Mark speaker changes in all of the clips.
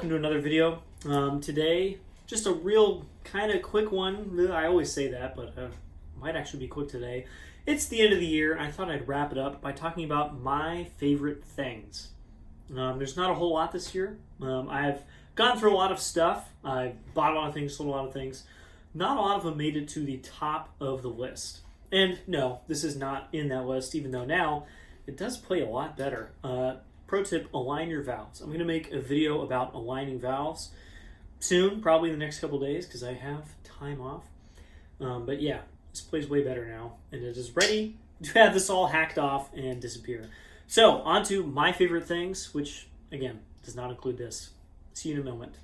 Speaker 1: welcome to another video. Today, just a real kind of quick one. I always say that, but might actually be quick today. It's the end of the year, and I thought I'd wrap it up by talking about my favorite things. There's not a whole lot this year. I've gone through a lot of stuff. I've bought a lot of things, sold a lot of things. Not a lot of them made it to the top of the list. And no, this is not in that list, even though now it does play a lot better. Pro tip, align your valves. I'm going to make a video about aligning valves soon, probably in the next couple days, because I have time off. But yeah, this plays way better now, and it is ready to have this all hacked off and disappear. So, on to my favorite things, which, again, does not include this. See you in a moment.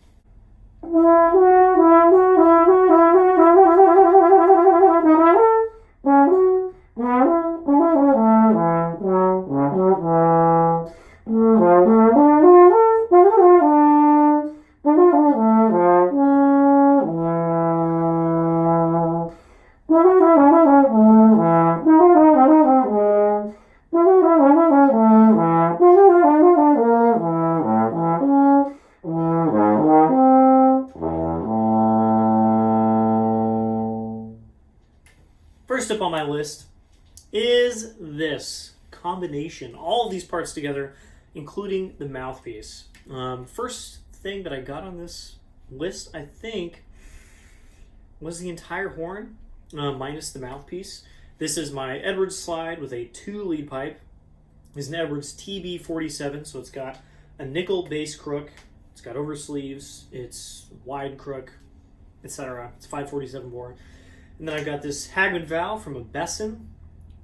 Speaker 1: First up on my list is this combination, all of these parts together, including the mouthpiece. First thing that I got on this list, I think, was the entire horn, minus the mouthpiece. This is my Edwards slide with a 2-lead pipe. This is an Edwards TB47, so it's got a nickel base crook, it's got oversleeves, it's wide crook, etc. It's 547 bore. And then I've got this Hagman valve from a Besson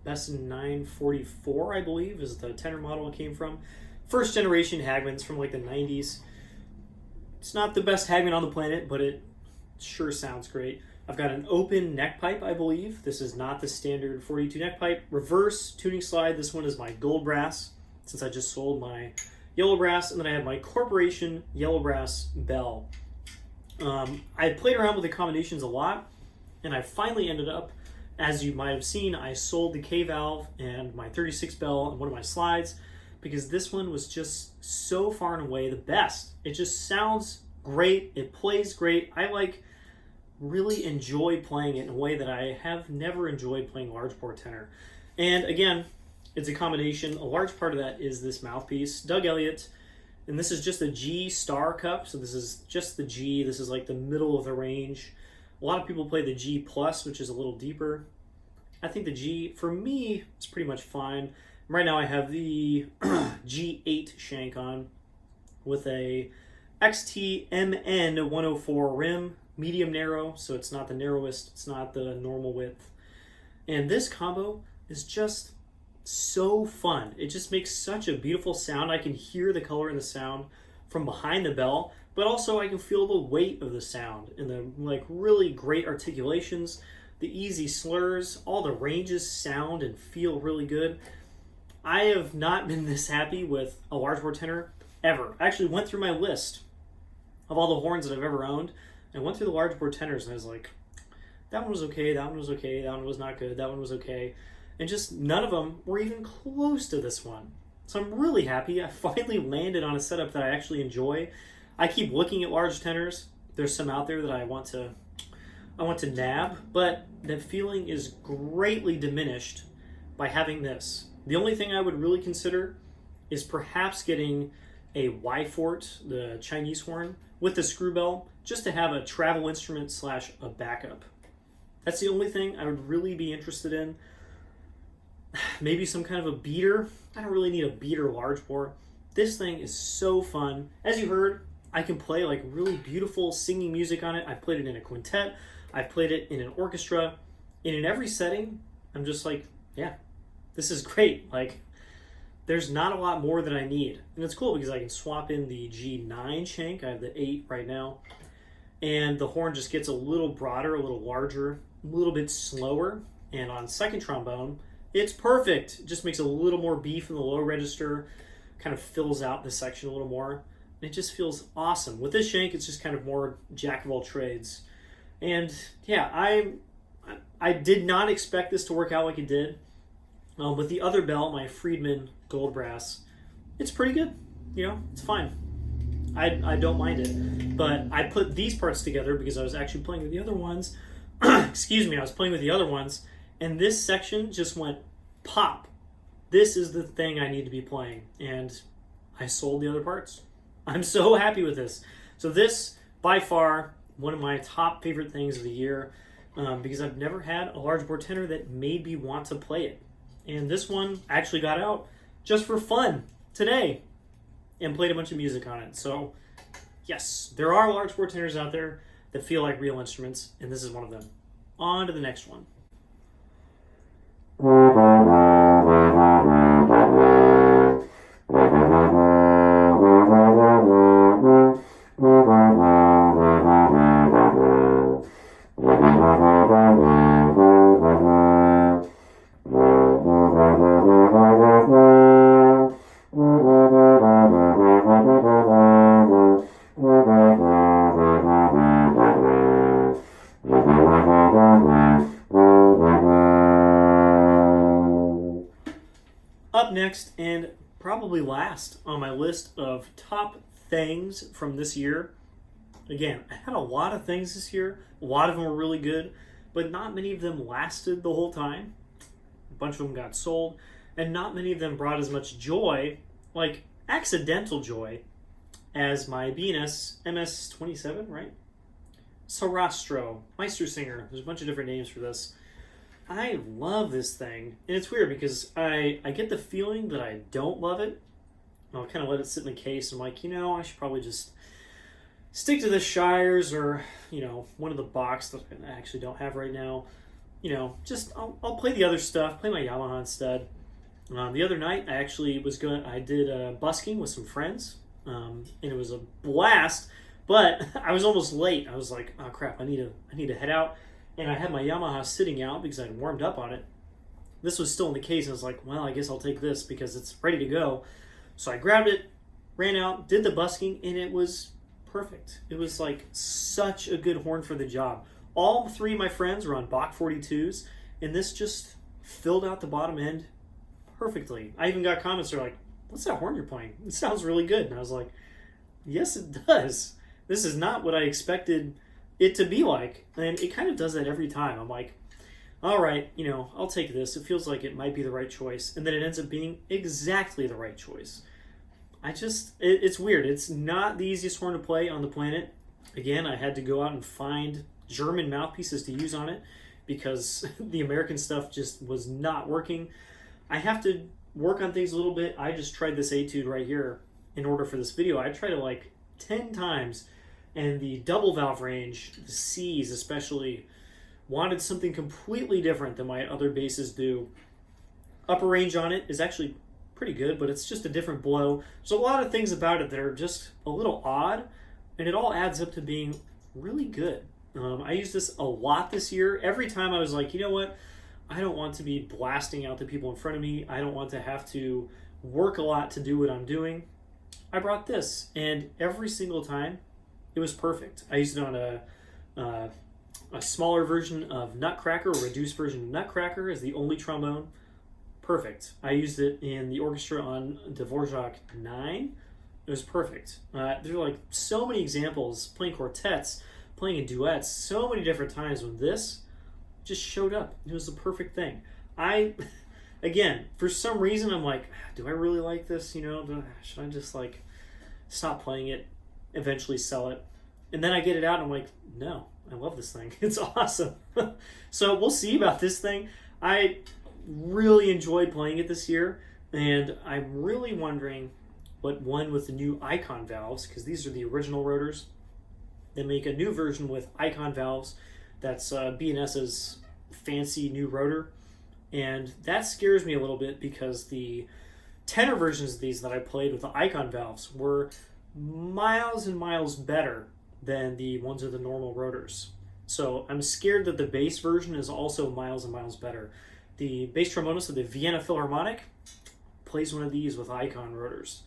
Speaker 1: 944, I believe, is the tenor model it came from. First generation Hagmans from like the 90s. It's not the best Hagman on the planet, but it sure sounds great. I've got an open neck pipe, I believe. This is not the standard 42 neck pipe. Reverse tuning slide. This one is my gold brass, since I just sold my yellow brass. And then I have my Corporation yellow brass bell. I played around with the combinations a lot, and I finally ended up, as you might have seen, I sold the K-valve and my 36 bell and one of my slides, because this one was just so far and away the best. It just sounds great. It plays great. I really enjoy playing it in a way that I have never enjoyed playing large bore tenor. And again, it's a combination. A large part of that is this mouthpiece. Doug Elliott, and this is just a G star cup, so this is just the G. This is like the middle of the range. A lot of people play the G plus, which is a little deeper. I think the G, for me, is pretty much fine. Right now I have the G8 shank on with a XT-MN 104 rim, medium narrow, so it's not the narrowest, it's not the normal width. And this combo is just so fun. It just makes such a beautiful sound. I can hear the color in the sound from behind the bell, but also I can feel the weight of the sound and the really great articulations, the easy slurs, all the ranges sound and feel really good. I have not been this happy with a large bore tenor ever. I actually went through my list of all the horns that I've ever owned and went through the large bore tenors, and I was like, that one was okay, that one was okay, that one was not good, that one was okay. And just none of them were even close to this one. So I'm really happy. I finally landed on a setup that I actually enjoy. I keep looking at large tenors. There's some out there that I want to nab, but the feeling is greatly diminished by having this. The only thing I would really consider is perhaps getting a Y-Fort, the Chinese horn, with the screw bell, just to have a travel instrument / a backup. That's the only thing I would really be interested in. Maybe some kind of a beater. I don't really need a beater large bore. This thing is so fun. As you heard, I can play really beautiful singing music on it. I've played it in a quintet. I've played it in an orchestra. And in every setting, I'm just yeah, this is great. There's not a lot more that I need. And it's cool because I can swap in the G9 shank. I have the 8 right now. And the horn just gets a little broader, a little larger, a little bit slower. And on second trombone, it's perfect. It just makes a little more beef in the low register, kind of fills out the section a little more. It just feels awesome. With this shank, it's just kind of more jack of all trades. And yeah, I did not expect this to work out like it did. With the other bell, my Friedman gold brass, it's pretty good. You know, it's fine. I don't mind it. But I put these parts together because I was actually playing with the other ones. Excuse me, I was playing with the other ones, and this section just went pop. This is the thing I need to be playing, and I sold the other parts. I'm so happy with this. So this, by far, one of my top favorite things of the year, because I've never had a large bore tenor that made me want to play it. And this one I actually got out just for fun today and played a bunch of music on it. So yes, there are large bore tenors out there that feel like real instruments, and this is one of them. On to the next one. Up next, and probably last on my list of top things from this year. Again, I had a lot of things this year. A lot of them were really good, but not many of them lasted the whole time. A bunch of them got sold, and not many of them brought as much joy, like accidental joy, as my B&S MS-27, right? Sarastro, Meistersinger. There's a bunch of different names for this. I love this thing, and it's weird because I get the feeling that I don't love it. I'll kind of let it sit in the case. I'm like, I should probably just stick to the Shires or, one of the Bachs that I actually don't have right now. I'll play the other stuff, play my Yamaha instead. The other night, I did busking with some friends, and it was a blast, but I was almost late. I was like, oh crap, I need to head out. And I had my Yamaha sitting out because I'd warmed up on it. This was still in the case, and I was like, well, I guess I'll take this because it's ready to go. So I grabbed it, ran out, did the busking, and it was perfect. It was like such a good horn for the job. All three of my friends were on Bach 42s, and this just filled out the bottom end perfectly. I even got comments that are like, what's that horn you're playing? It sounds really good. And I was like, yes, it does. This is not what I expected it to be like, and it kind of does that every time. I'm like, all right, I'll take this. It feels like it might be the right choice, and then it ends up being exactly the right choice. It's weird. It's not the easiest horn to play on the planet. Again, I had to go out and find German mouthpieces to use on it because the American stuff just was not working. I have to work on things a little bit. I just tried this etude right here in order for this video. I tried it like 10 times. And the double valve range, the C's especially, wanted something completely different than my other basses do. Upper range on it is actually pretty good, but it's just a different blow. There's a lot of things about it that are just a little odd, and it all adds up to being really good. I used this a lot this year. Every time I was like, you know what? I don't want to be blasting out the people in front of me. I don't want to have to work a lot to do what I'm doing. I brought this, and every single time, it was perfect. I used it on a smaller version of Nutcracker, a reduced version of Nutcracker as the only trombone. Perfect. I used it in the orchestra on Dvorak 9. It was perfect. There are like so many examples, playing quartets, playing in duets, so many different times when this just showed up. It was the perfect thing. Again, for some reason, I'm like, do I really like this? Should I just stop playing it? Eventually sell it, and then I get it out and I'm like, no, I love this thing. It's awesome. So we'll see about this thing. I really enjoyed playing it this year, and I'm really wondering what one with the new Icon valves, because these are the original rotors. They make a new version with Icon valves. That's B&S's fancy new rotor, and that scares me a little bit because the tenor versions of these that I played with the Icon valves were miles and miles better than the ones with the normal rotors. So I'm scared that the bass version is also miles and miles better. The bass trombonist of the Vienna Philharmonic plays one of these with Icon rotors.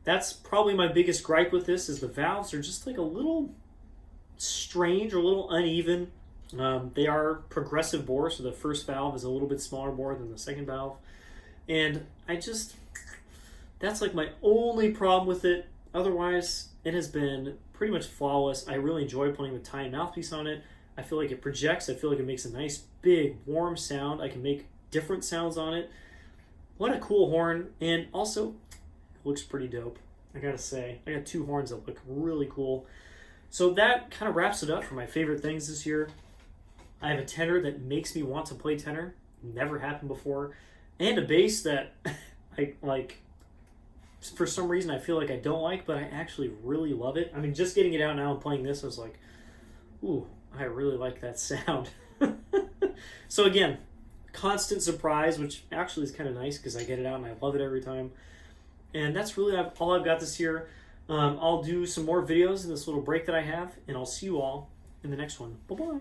Speaker 1: That's probably my biggest gripe with this, is the valves are just like a little strange or a little uneven. They are progressive bore, so the first valve is a little bit smaller bore than the second valve. And that's like my only problem with it. otherwise, it has been pretty much flawless. I really enjoy playing the tine mouthpiece on it. I feel like it projects. I feel like it makes a nice, big, warm sound. I can make different sounds on it. What a cool horn, and also, it looks pretty dope, I gotta say. I got 2 horns that look really cool. So that kind of wraps it up for my favorite things this year. I have a tenor that makes me want to play tenor. Never happened before. And a bass that I like, for some reason I feel like I don't like, but I actually really love it. I mean, just getting it out now and playing this, I was like, ooh, I really like that sound. So again, constant surprise, which actually is kind of nice because I get it out and I love it every time. And that's really all I've got this year. I'll do some more videos in this little break that I have, and I'll see you all in the next one. Bye-bye.